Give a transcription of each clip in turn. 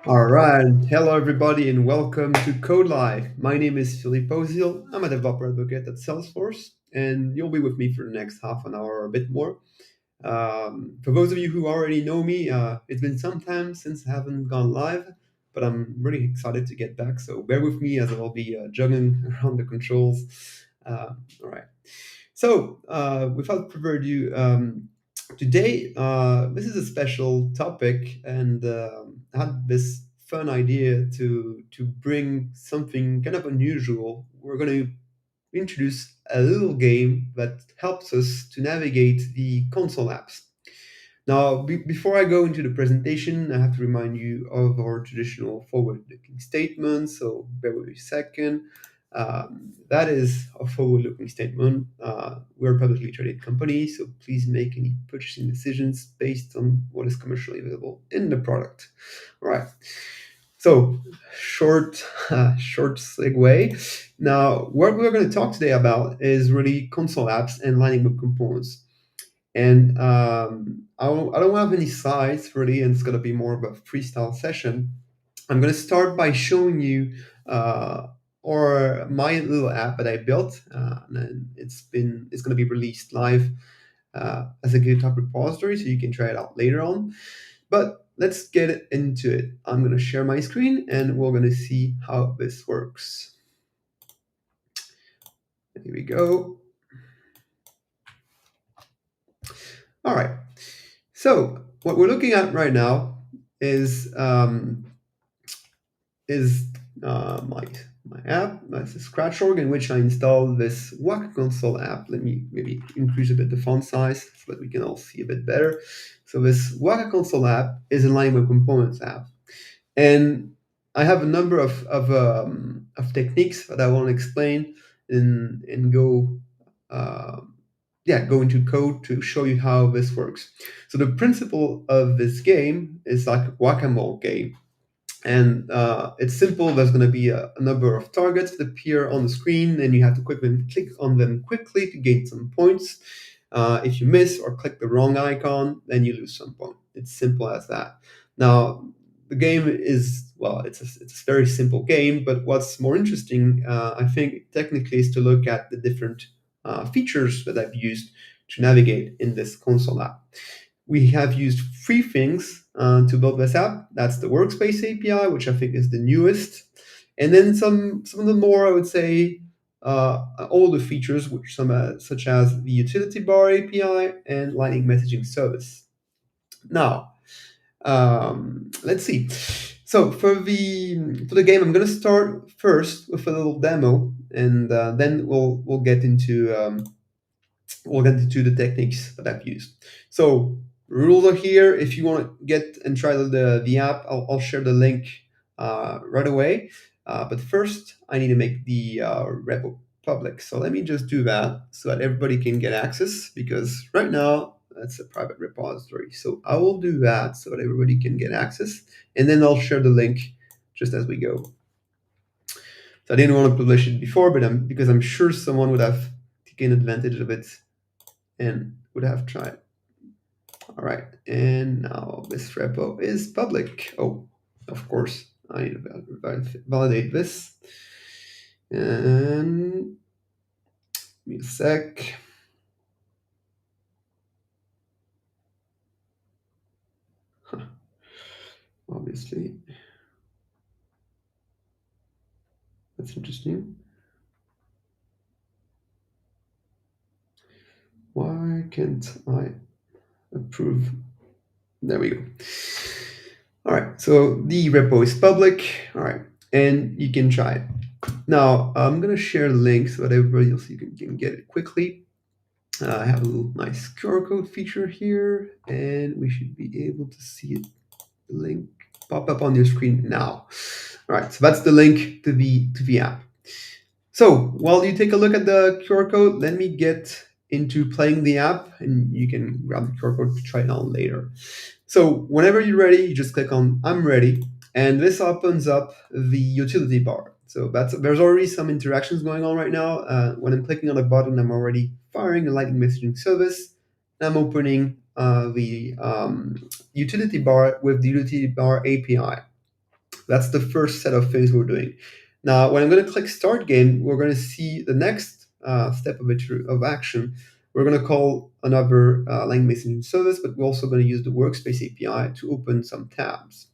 All right. Hello, everybody, and welcome to codeLive. My name is Philippe Ozil. I'm a developer advocate at Salesforce, and you'll be with me for the next half an hour or a bit more. For those of you who already know me, it's been some time since I haven't gone live, but I'm really excited to get back. So bear with me as I'll be juggling around the controls. All right. Without further ado, today this is a special topic, and I had this fun idea to bring something kind of unusual. We're going to introduce a little game that helps us to navigate the console apps. Now, before I go into the presentation, I have to remind you of our traditional forward-looking statement. So bear with me a second. That is a forward-looking statement. We're a publicly traded company, so please make any purchasing decisions based on what is commercially available in the product. All right. So, short segue. Now, what we're going to talk today about is really console apps and Lightning Web Components. And I don't have any slides really, and it's going to be more of a freestyle session. I'm going to start by showing you or my little app that I built, and then it's going to be released live as a GitHub repository, so you can try it out later on. But let's get into it. I'm going to share my screen, and we're going to see how this works. Here we go. All right. So what we're looking at right now is is my app. That's a Scratch org in which I installed this Waka Console app. Let me maybe increase a bit the font size so that we can all see a bit better. So this Waka Console app is a Lightning Web Components app, and I have a number of techniques that I want to explain and go. Go into code to show you how this works. So the principle of this game is like a whack-a-mole game, and it's simple. There's going to be a number of targets that appear on the screen, and you have to click on them quickly to gain some points. If you miss or click the wrong icon, then you lose some point. It's simple as that. Now, the game is, well, it's a very simple game, but what's more interesting, I think, technically, is to look at the different features that I've used to navigate in this console app. We have used three things to build this app. That's the Workspace API, which I think is the newest, and then some of the more, I would say, older features, such as the Utility Bar API and Lightning Messaging Service. Now, let's see. So for the game, I'm going to start first with a little demo, and then we'll get into the techniques that I've used. So rules are here. If you want to get and try the app, I'll share the link right away. But first, I need to make the repo public. So let me just do that so that everybody can get access, because right now that's a private repository. So I will do that so that everybody can get access, and then I'll share the link just as we go. So I didn't want to publish it before, but because I'm sure someone would have taken advantage of it and would have tried. All right, and now this repo is public. Oh, of course, I need to validate this. And give me a sec. Huh. Obviously, that's interesting. Why can't I approve? There we go. All right, so the repo is public. All right, and you can try it. Now, I'm going to share the link so that everybody else can get it quickly. I have a little nice QR code feature here, and we should be able to see it, the link pop up on your screen now. All right, so that's the link to the app. So while you take a look at the QR code, let me get into playing the app, and you can grab the QR code to try it on later. So whenever you're ready, you just click on I'm ready, and this opens up the utility bar. So there's already some interactions going on right now. When I'm clicking on a button, I'm already firing a Lightning messaging service. I'm opening the utility bar with the utility bar API. That's the first set of things we're doing. Now, when I'm going to click Start Game, we're going to see the next step of action. We're going to call another language messaging service, but we're also going to use the Workspace API to open some tabs.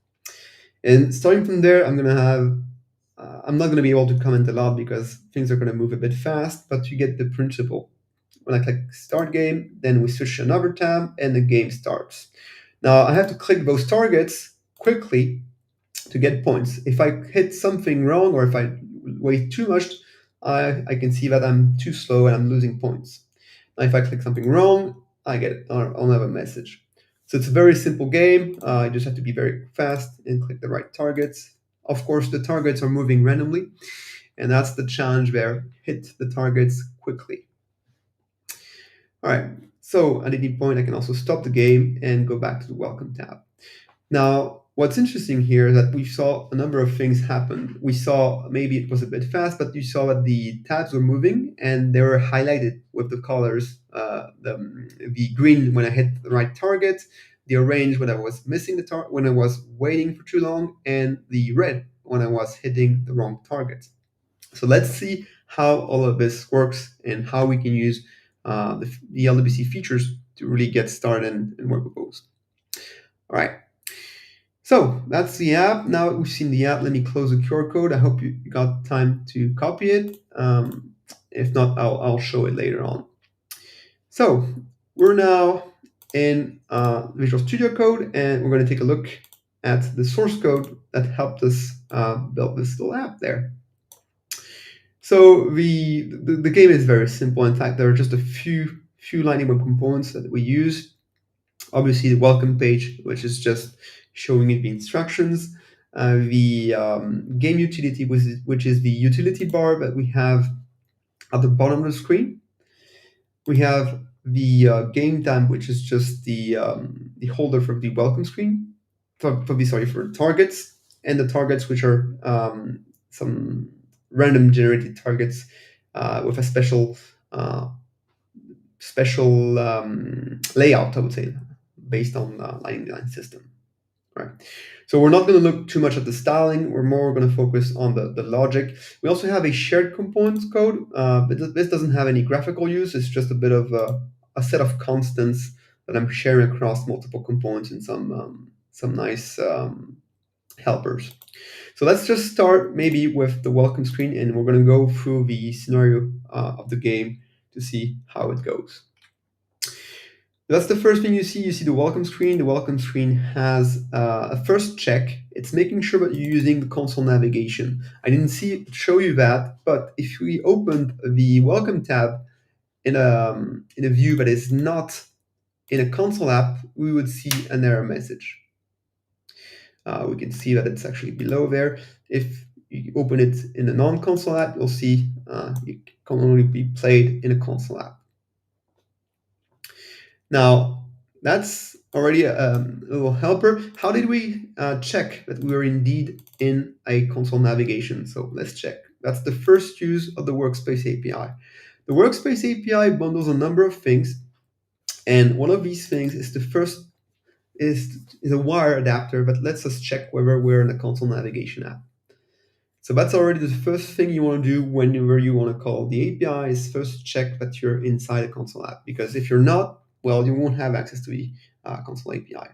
And starting from there, I'm not going to be able to comment a lot because things are going to move a bit fast, but you get the principle. When I click Start Game, then we switch to another tab and the game starts. Now I have to click those targets quickly to get points. If I hit something wrong or if I wait too much, I can see that I'm too slow and I'm losing points. Now, if I click something wrong, I get another message. So it's a very simple game. You just have to be very fast and click the right targets. Of course, the targets are moving randomly, and that's the challenge there. Hit the targets quickly. All right, so at any point, I can also stop the game and go back to the Welcome tab. Now, what's interesting here is that we saw a number of things happen. We saw maybe it was a bit fast, but you saw that the tabs were moving and they were highlighted with the colors. The green when I hit the right target, the orange when I was missing the target, when I was waiting for too long, and the red when I was hitting the wrong target. So let's see how all of this works and how we can use the LWC features to really get started and work with those. All right. So that's the app. Now we've seen the app, let me close the QR code. I hope you got time to copy it. If not, I'll show it later on. So we're now in Visual Studio Code, and we're going to take a look at the source code that helped us build this little app there. So the game is very simple. In fact, there are just a few Lightning Web components that we use. Obviously, the welcome page, which is just showing you the instructions, the game utility, which is the utility bar that we have at the bottom of the screen. We have the game time, which is just the holder for the welcome screen, for targets, and the targets, which are some random generated targets with a special layout, I would say, based on Lightning Design system. Right. So we're not going to look too much at the styling. We're more going to focus on the logic. We also have a shared components code, but this doesn't have any graphical use. It's just a bit of a set of constants that I'm sharing across multiple components and some nice helpers. So let's just start maybe with the welcome screen, and we're going to go through the scenario of the game to see how it goes. That's the first thing you see. You see the welcome screen. The welcome screen has a first check. It's making sure that you're using the console navigation. I didn't show you that, but if we opened the welcome tab in a view that is not in a console app, we would see an error message. We can see that it's actually below there. If you open it in a non-console app, you'll see it can only be played in a console app. Now, that's already a little helper. How did we check that we were indeed in a console navigation? So let's check. That's the first use of the Workspace API. The Workspace API bundles a number of things, and one of these things is a wire adapter that lets us check whether we're in a console navigation app. So that's already the first thing you want to do whenever you want to call the API is first check that you're inside a console app, because if you're not, well, you won't have access to the console API.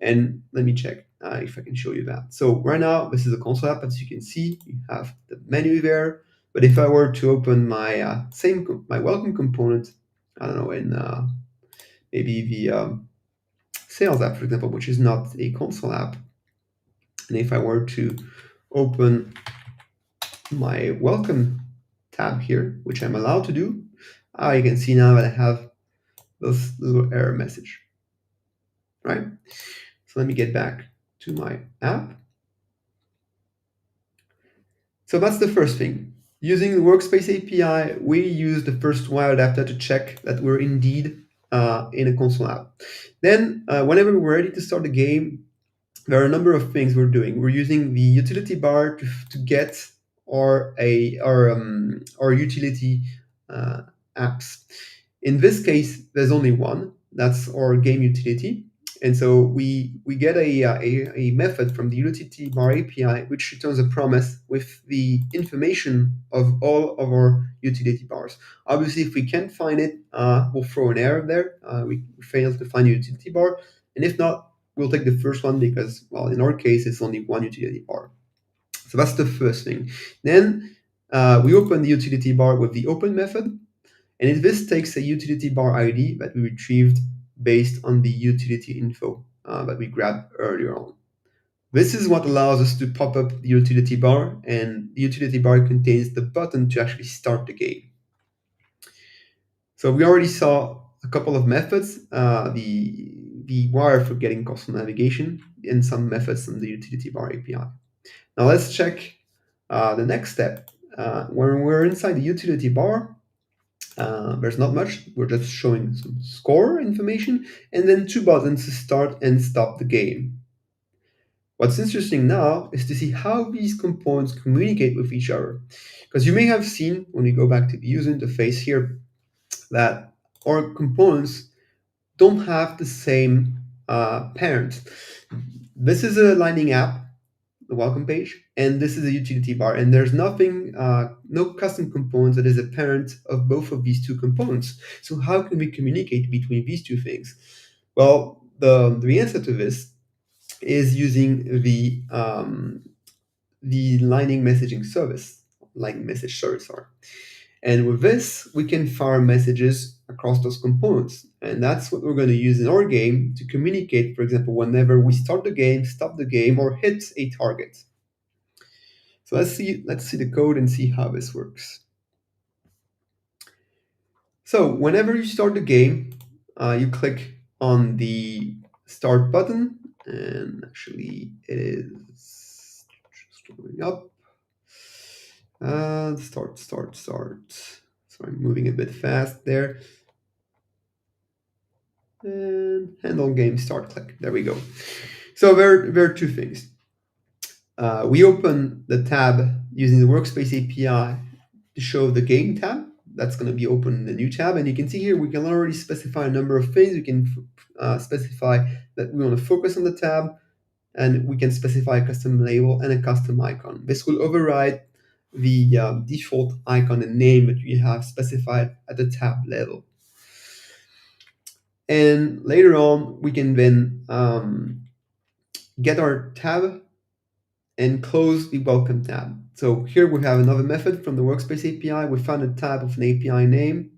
And let me check if I can show you that. So right now, this is a console app. As you can see, you have the menu there. But if I were to open my my welcome component, I don't know, in maybe the sales app, for example, which is not a console app, and if I were to open my welcome tab here, which I'm allowed to do, you can see now that I have this little error message, right? So let me get back to my app. So that's the first thing. Using the Workspace API, we use the first wire adapter to check that we're indeed in a console app. Then, whenever we're ready to start the game, there are a number of things we're doing. We're using the utility bar to get our utility apps. In this case, there's only one. That's our game utility. And so we get a method from the utility bar API which returns a promise with the information of all of our utility bars. Obviously, if we can't find it, we'll throw an error there. We failed to find a utility bar, and if not, we'll take the first one because, well, in our case, it's only one utility bar. So that's the first thing. Then we open the utility bar with the open method, and this takes a utility bar ID that we retrieved based on the utility info that we grabbed earlier on. This is what allows us to pop up the utility bar, and the utility bar contains the button to actually start the game. So we already saw a couple of methods, the wire for getting coastal navigation, and some methods from the utility bar API. Now let's check the next step. When we're inside the utility bar, there's not much. We're just showing some score information and then two buttons to start and stop the game. What's interesting now is to see how these components communicate with each other. Because you may have seen, when we go back to the user interface here, that our components don't have the same parent. This is a Lightning app, the welcome page, and this is a utility bar, and there's nothing, no custom components that is a parent of both of these two components. So how can we communicate between these two things? Well, the answer to this is using the Lightning messaging service, Lightning message service, sorry. And with this, we can fire messages across those components. And that's what we're going to use in our game to communicate, for example, whenever we start the game, stop the game, or hit a target. So let's see the code and see how this works. So whenever you start the game, you click on the start button, and actually it is going up. Start. Sorry, I'm moving a bit fast there. And handle game start click. There we go. So there are two things. We open the tab using the Workspace API to show the game tab. That's going to be open in the new tab. And you can see here we can already specify a number of things. We can specify that we want to focus on the tab, and we can specify a custom label and a custom icon. This will override the default icon and name that we have specified at the tab level. And later on, we can then get our tab and close the welcome tab. So here we have another method from the Workspace API. We found a tab of an API name,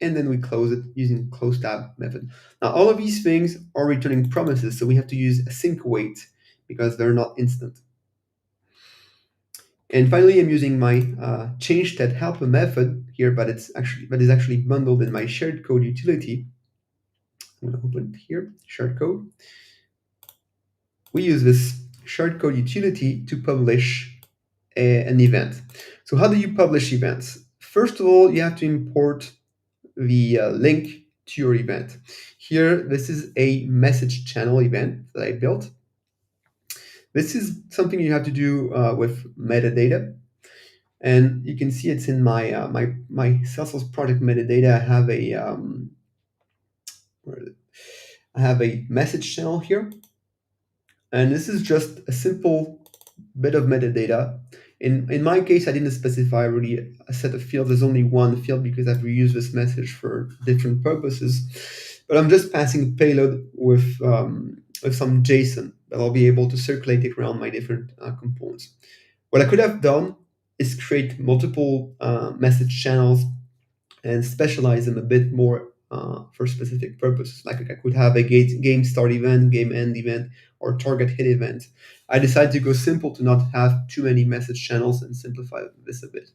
and then we close it using close tab method. Now, all of these things are returning promises, so we have to use async await because they're not instant. And finally, I'm using my change state helper method here, but is actually bundled in my shared code utility. I'm going to open it here, shared code. We use this shared code utility to publish an event. So how do you publish events? First of all, you have to import the link to your event. Here, this is a message channel event that I built. This is something you have to do with metadata. And you can see it's in my my Salesforce project metadata. I have a message channel here, and this is just a simple bit of metadata. In my case, I didn't specify really a set of fields. There's only one field because I've reused this message for different purposes. But I'm just passing a payload with some JSON that I'll be able to circulate it around my different components. What I could have done is create multiple message channels and specialize them a bit more for specific purposes. Like I could have a game start event, game end event, or target hit event. I decided to go simple to not have too many message channels and simplify this a bit.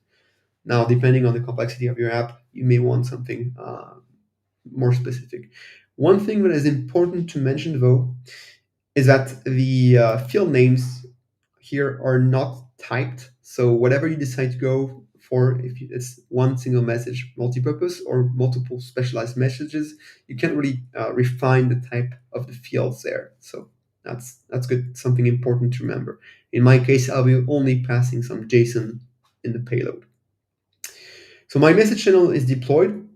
Now, depending on the complexity of your app, you may want something more specific. One thing that is important to mention, though, is that the field names here are not typed. So whatever you decide to go for, if it's one single message multipurpose or multiple specialized messages, you can't really refine the type of the fields there. So that's good, something important to remember. In my case, I'll be only passing some JSON in the payload. So my message channel is deployed.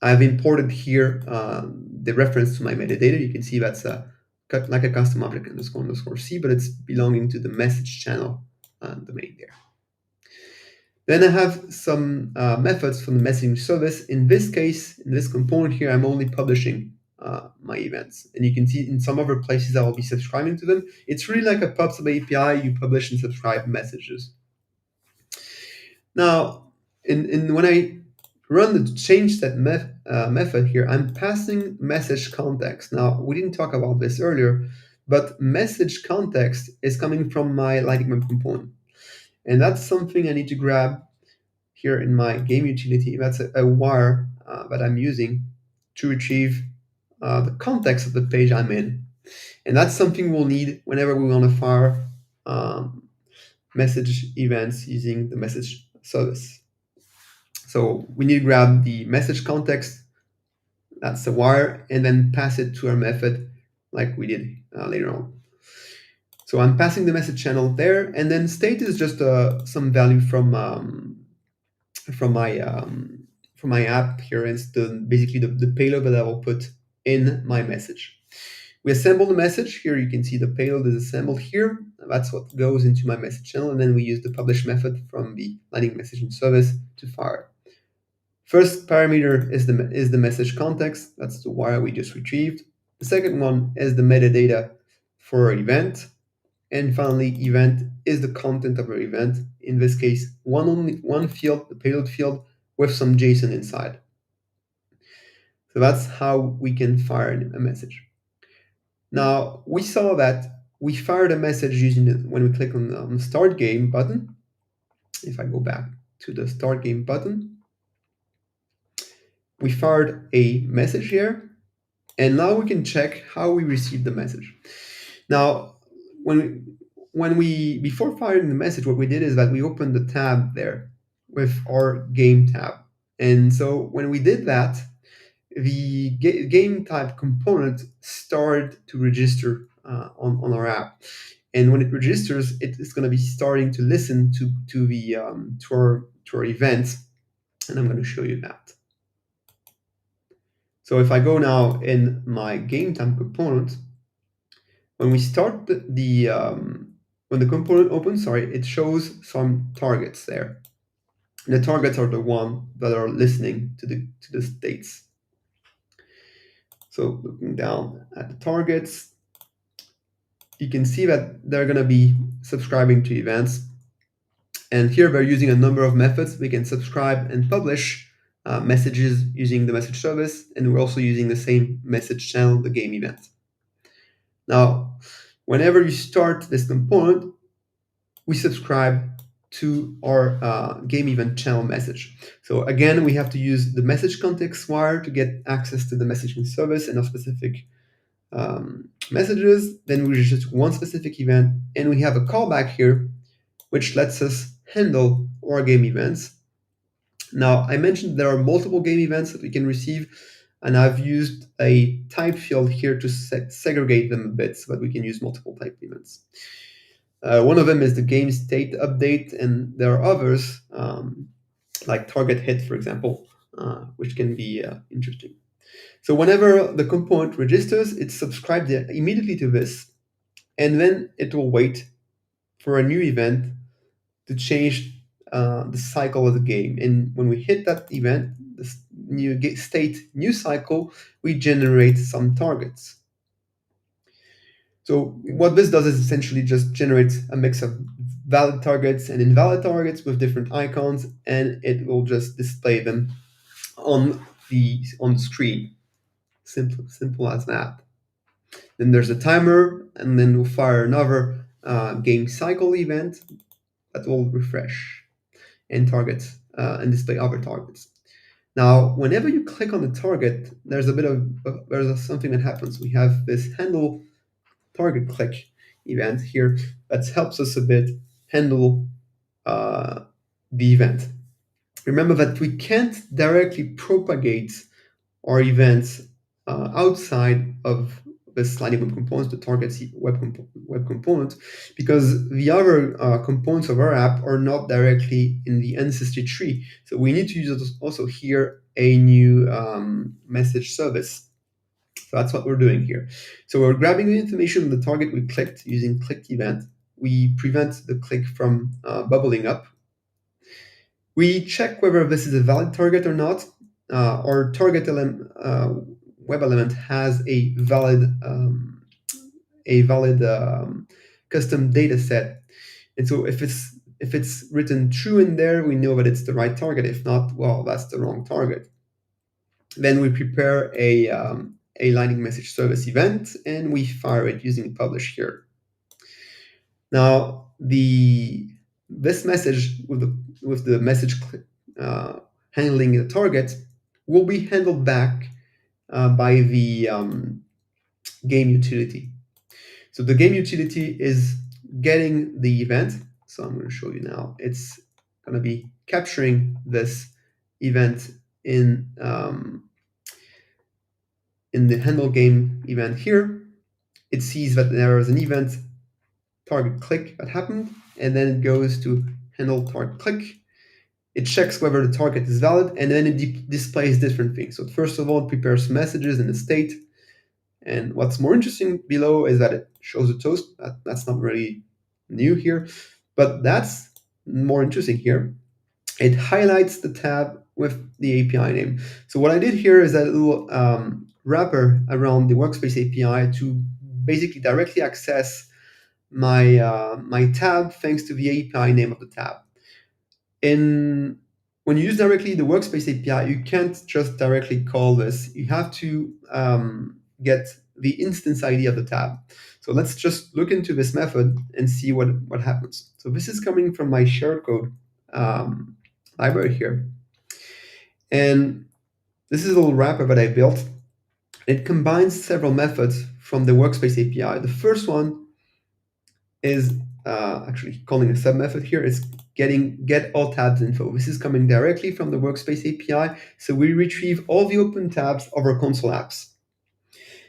I've imported here the reference to my metadata. You can see that's like a custom object underscore C, but it's belonging to the message channel domain there. Then I have some methods from the messaging service. In this case, in this component here, I'm only publishing my events. And you can see in some other places I will be subscribing to them. It's really like a PubSub API. You publish and subscribe messages. Now, when I run the change set method here, I'm passing message context. Now, we didn't talk about this earlier, but message context is coming from my Lightning Web component. And that's something I need to grab here in my game utility. That's a wire that I'm using to retrieve the context of the page I'm in. And that's something we'll need whenever we want to fire message events using the message service. So we need to grab the message context, that's the wire, and then pass it to our method like we did later on. So I'm passing the message channel there, and then state is just some value from my app here. It's basically the payload that I will put in my message. We assemble the message. Here you can see the payload is assembled here. That's what goes into my message channel, and then we use the publish method from the Lightning messaging service to fire it. First parameter is the message context. That's the wire we just retrieved. The second one is the metadata for our event. And finally, event is the content of our event. In this case, one field, the payload field, with some JSON inside. So that's how we can fire a message. Now, we saw that we fired a message using it when we click on the Start Game button. If I go back to the Start Game button, we fired a message here, and now we can check how we received the message. Now, before firing the message, what we did is that we opened the tab there with our game tab. And so when we did that, the game type component started to register on our app. And when it registers, it is going to be starting to listen to our events. And I'm going to show you that. So if I go now in my game type component, when we start when the component opens, it shows some targets there. And the targets are the ones that are listening to the states. So looking down at the targets, you can see that they're going to be subscribing to events. And here we're using a number of methods. We can subscribe and publish messages using the message service, and we're also using the same message channel, the game event. Now, whenever you start this component, we subscribe to our game event channel message. So again, we have to use the message context wire to get access to the messaging service and our specific messages. Then we just one specific event, and we have a callback here, which lets us handle our game events. Now, I mentioned there are multiple game events that we can receive, and I've used a type field here to segregate them a bit so that we can use multiple type events. One of them is the game state update, and there are others, like target hit, for example, which can be interesting. So whenever the component registers, it's subscribed immediately to this, and then it will wait for a new event to change the cycle of the game. And when we hit that event, this new state, new cycle, we generate some targets. So what this does is essentially just generates a mix of valid targets and invalid targets with different icons, and it will just display them on the screen. Simple as that. Then there's a timer, and then we'll fire another game cycle event that will refresh and target and display other targets. Now, whenever you click on the target, there's something that happens. We have this handle target click event here that helps us a bit handle the event. Remember that we can't directly propagate our events outside of the sliding web components, the target web component, because the other components of our app are not directly in the ancestry tree. So we need to use also here a new message service. So that's what we're doing here. So we're grabbing the information of the target we clicked using clicked event. We prevent the click from bubbling up. We check whether this is a valid target or not. Our target web element has a valid custom data set. And so if it's written true in there, we know that it's the right target. If not, well, that's the wrong target. Then we prepare a lightning message service event and we fire it using publish here. Now this message with the message handling the target will be handled back by the game utility. So the game utility is getting the event. So I'm going to show you now. It's going to be capturing this event in the handle game event here. It sees that there is an event target click that happened, and then it goes to handle target click. It checks whether the target is valid, and then it displays different things. So first of all, it prepares messages in the state. And what's more interesting below is that it shows a toast. That's not really new here, but that's more interesting here. It highlights the tab with the API name. So what I did here is a little wrapper around the Workspace API to basically directly access my tab thanks to the API name of the tab. When you use directly the Workspace API, you can't just directly call this. You have to get the instance ID of the tab. So let's just look into this method and see what happens. So this is coming from my shared code library here. And this is a little wrapper that I built. It combines several methods from the Workspace API. The first one is actually calling a sub method here. It's get all tabs info. This is coming directly from the Workspace API. So we retrieve all the open tabs of our console apps.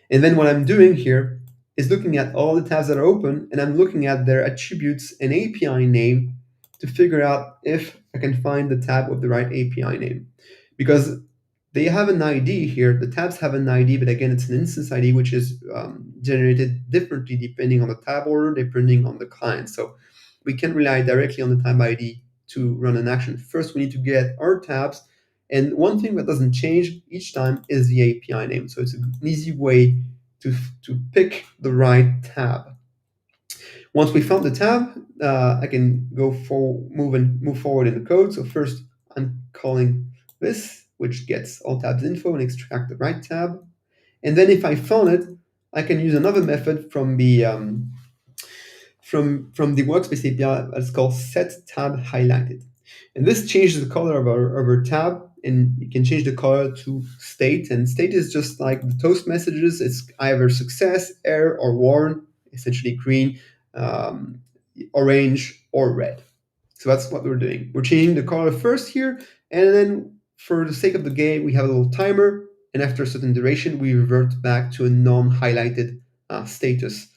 And then what I'm doing here is looking at all the tabs that are open, and I'm looking at their attributes and API name to figure out if I can find the tab with the right API name. Because they have an ID here, the tabs have an ID, but again, it's an instance ID which is generated differently depending on the tab order, depending on the client. So we can't rely directly on the tab ID to run an action. First, we need to get our tabs. And one thing that doesn't change each time is the API name. So it's an easy way to pick the right tab. Once we found the tab, I can move forward in the code. So first, I'm calling this, which gets all tabs info and extract the right tab. And then if I found it, I can use another method from the Workspace API that's called set tab highlighted. And this changes the color of our tab, and you can change the color to state. And state is just like the toast messages. It's either success, error, or warn, essentially green, orange, or red. So that's what we're doing. We're changing the color first here, and then for the sake of the game, we have a little timer, and after a certain duration, we revert back to a non-highlighted status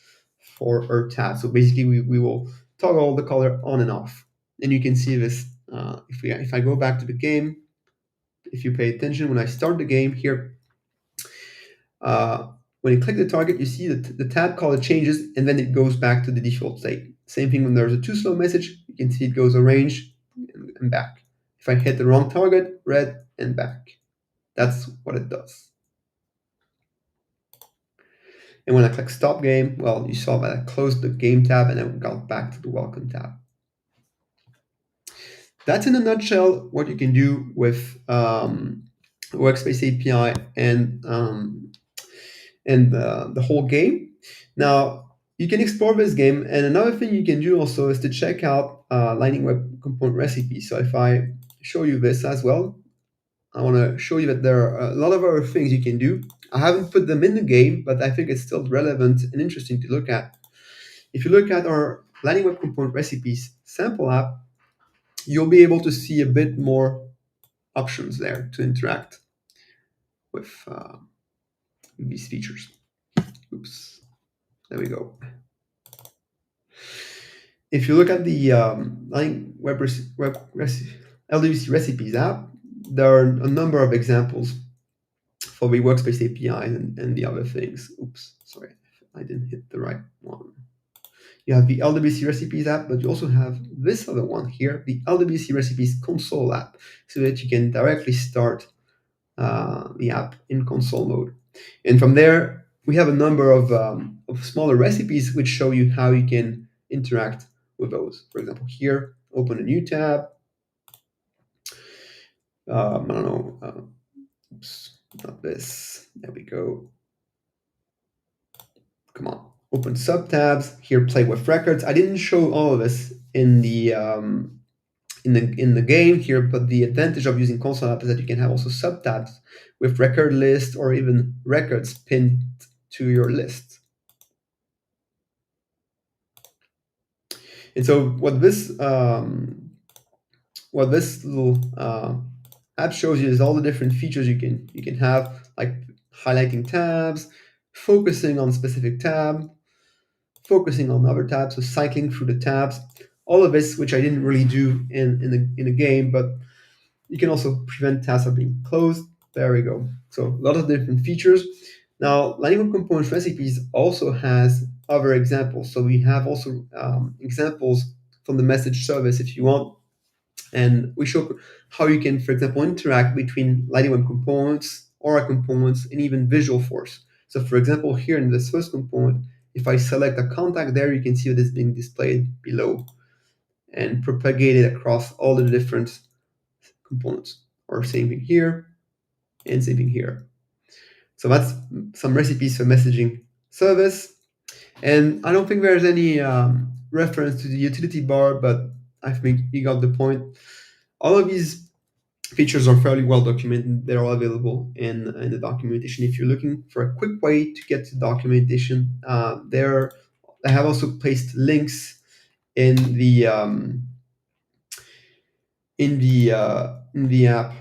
for our tab. So basically, we will toggle the color on and off. And you can see this if I go back to the game. If you pay attention, when I start the game here, when you click the target, you see that the tab color changes, and then it goes back to the default state. Same thing when there's a too slow message, you can see it goes orange and back. If I hit the wrong target, red and back. That's what it does. And when I click stop game, well, you saw that I closed the game tab and I got back to the welcome tab. That's in a nutshell what you can do with Workspace API and the whole game. Now, you can explore this game, and another thing you can do also is to check out Lightning Web Component recipes. So if I show you this as well, I want to show you that there are a lot of other things you can do. I haven't put them in the game, but I think it's still relevant and interesting to look at. If you look at our Lightning Web Component recipes sample app, you'll be able to see a bit more options there to interact with these features. Oops, there we go. If you look at the Lightning Web LWC recipes app, there are a number of examples for the Workspace API and the other things. Oops, sorry, I didn't hit the right one. You have the LWC Recipes app, but you also have this other one here, the LWC Recipes console app, so that you can directly start the app in console mode. And from there, we have a number of smaller recipes which show you how you can interact with those. For example, here, open a new tab. I don't know. Oops, not this. There we go. Come on. Open subtabs. Here, play with records. I didn't show all of this in the game here, but the advantage of using console app is that you can have also subtabs with record list or even records pinned to your list. And so what this little app shows you is all the different features you can have, like highlighting tabs, focusing on specific tab, focusing on other tabs, so cycling through the tabs. All of this, which I didn't really do in the game, but you can also prevent tabs from being closed. There we go. So a lot of different features. Now, Lightning Components Recipes also has other examples. So we have also examples from the message service if you want. And we show how you can, for example, interact between Lightning Web Components, Aura Components, and even Visual Force. So for example, here in this first component, if I select a contact there, you can see that it's being displayed below and propagated across all the different components, or same thing here and same thing here. So that's some recipes for messaging service. And I don't think there's any reference to the utility bar, but I think you got the point. All of these features are fairly well documented. They're all available in the documentation. If you're looking for a quick way to get to documentation, I have also placed links in in the app.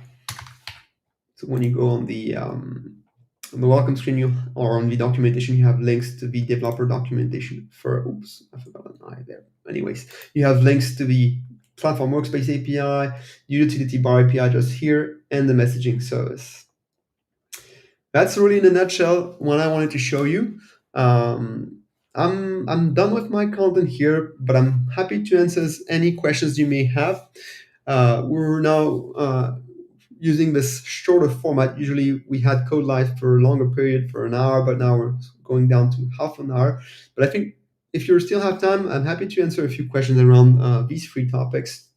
So when you go on the welcome screen or on the documentation, you have links to the developer documentation for, oops, I forgot an I there. Anyways, you have links to the platform Workspace API, utility bar API just here, and the messaging service. That's really in a nutshell what I wanted to show you. I'm done with my content here, but I'm happy to answer any questions you may have. We're now using this shorter format. Usually we had codeLive for a longer period, for an hour, but now we're going down to half an hour. But I think if you still have time, I'm happy to answer a few questions around these three topics: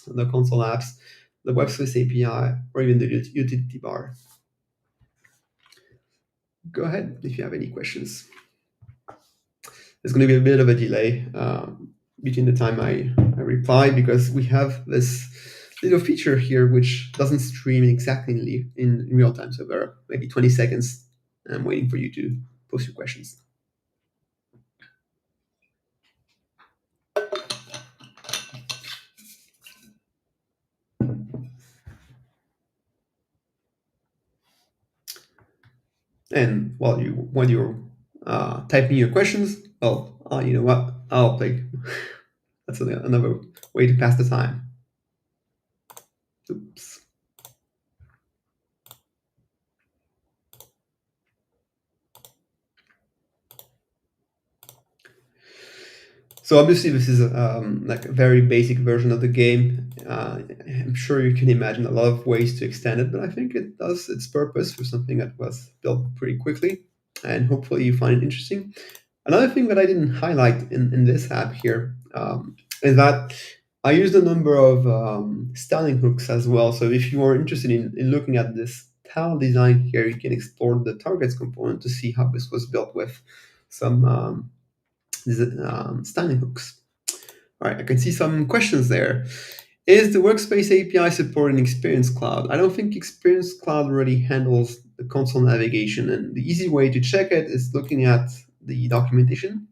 the console apps, the Workspace API, or even the utility bar. Go ahead if you have any questions. There's going to be a bit of a delay between the time I reply, because we have this little feature here which doesn't stream exactly in real time. So there are maybe 20 seconds. I'm waiting for you to post your questions. And while you're typing your questions, well, you know what? I'll play. That's another way to pass the time. Oops. So obviously this is like a very basic version of the game. I'm sure you can imagine a lot of ways to extend it, but I think it does its purpose for something that was built pretty quickly, and hopefully you find it interesting. Another thing that I didn't highlight in this app here is that I used a number of styling hooks as well. So if you are interested in looking at this tile design here, you can explore the targets component to see how this was built with some styling hooks. All right, I can see some questions there. Is the Workspace API supporting Experience Cloud? I don't think Experience Cloud really handles the console navigation, and the easy way to check it is looking at the documentation.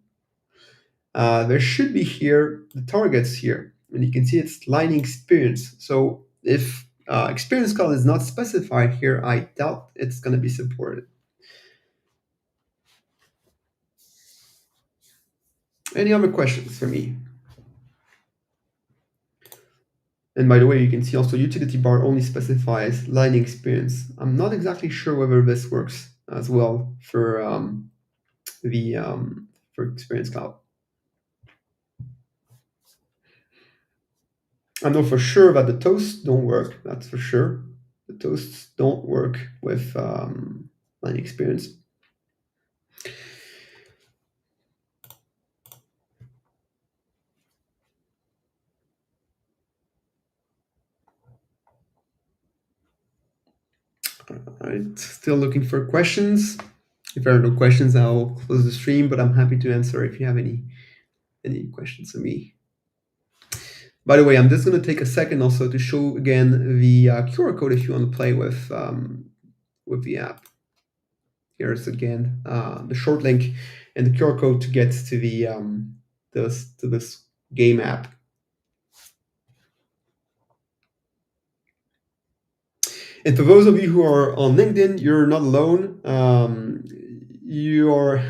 There should be here the targets here, and you can see it's Lightning Experience. So if Experience Cloud is not specified here, I doubt it's going to be supported. Any other questions for me? And by the way, you can see also utility bar only specifies Lightning experience. I'm not exactly sure whether this works as well the for Experience Cloud. I know for sure that the toasts don't work. That's for sure. The toasts don't work with Lightning experience. All right, still looking for questions. If there are no questions, I'll close the stream. But I'm happy to answer if you have any questions for me. By the way, I'm just going to take a second also to show again the QR code if you want to play with the app. Here's again the short link and the QR code to get to the this game app. And for those of you who are on LinkedIn, you're not alone. You are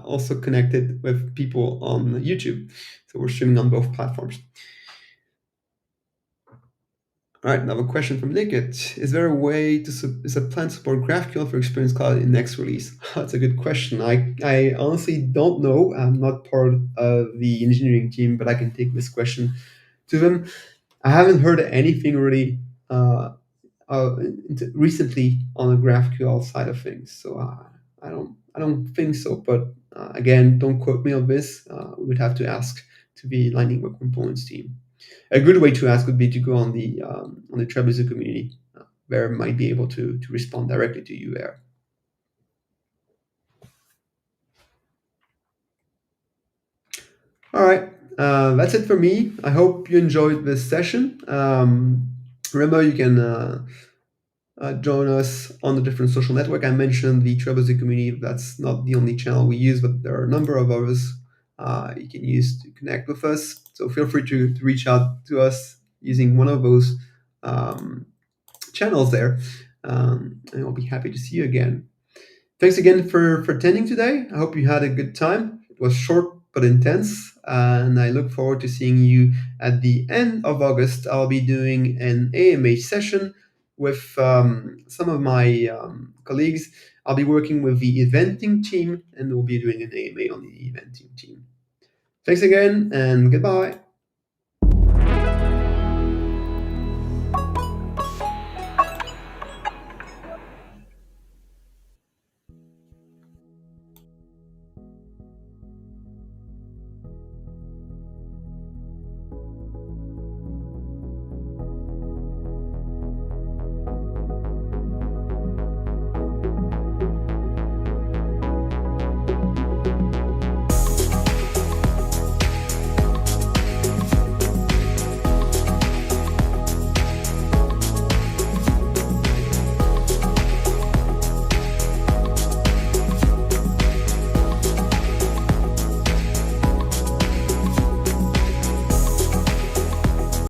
also connected with people on YouTube. So we're streaming on both platforms. All right, another question from Nicket. Is there a way to is a plan to support GraphQL for Experience Cloud in next release? That's a good question. I honestly don't know. I'm not part of the engineering team, but I can take this question to them. I haven't heard anything really uh, recently on the GraphQL side of things. So I don't think so. But again, don't quote me on this. We would have to ask to the Lightning Web Components team. A good way to ask would be to go on the Trailblazer community. Where might be able to respond directly to you there. All right, that's it for me. I hope you enjoyed this session. Remember, you can join us on the different social network. I mentioned the Trailblazer community. That's not the only channel we use, but there are a number of others you can use to connect with us. So feel free to reach out to us using one of those channels there, and I'll be happy to see you again. Thanks again for attending today. I hope you had a good time. It was short but intense, and I look forward to seeing you at the end of August. I'll be doing an AMA session with some of my colleagues. I'll be working with the eventing team, and we'll be doing an AMA on the eventing team. Thanks again, and goodbye.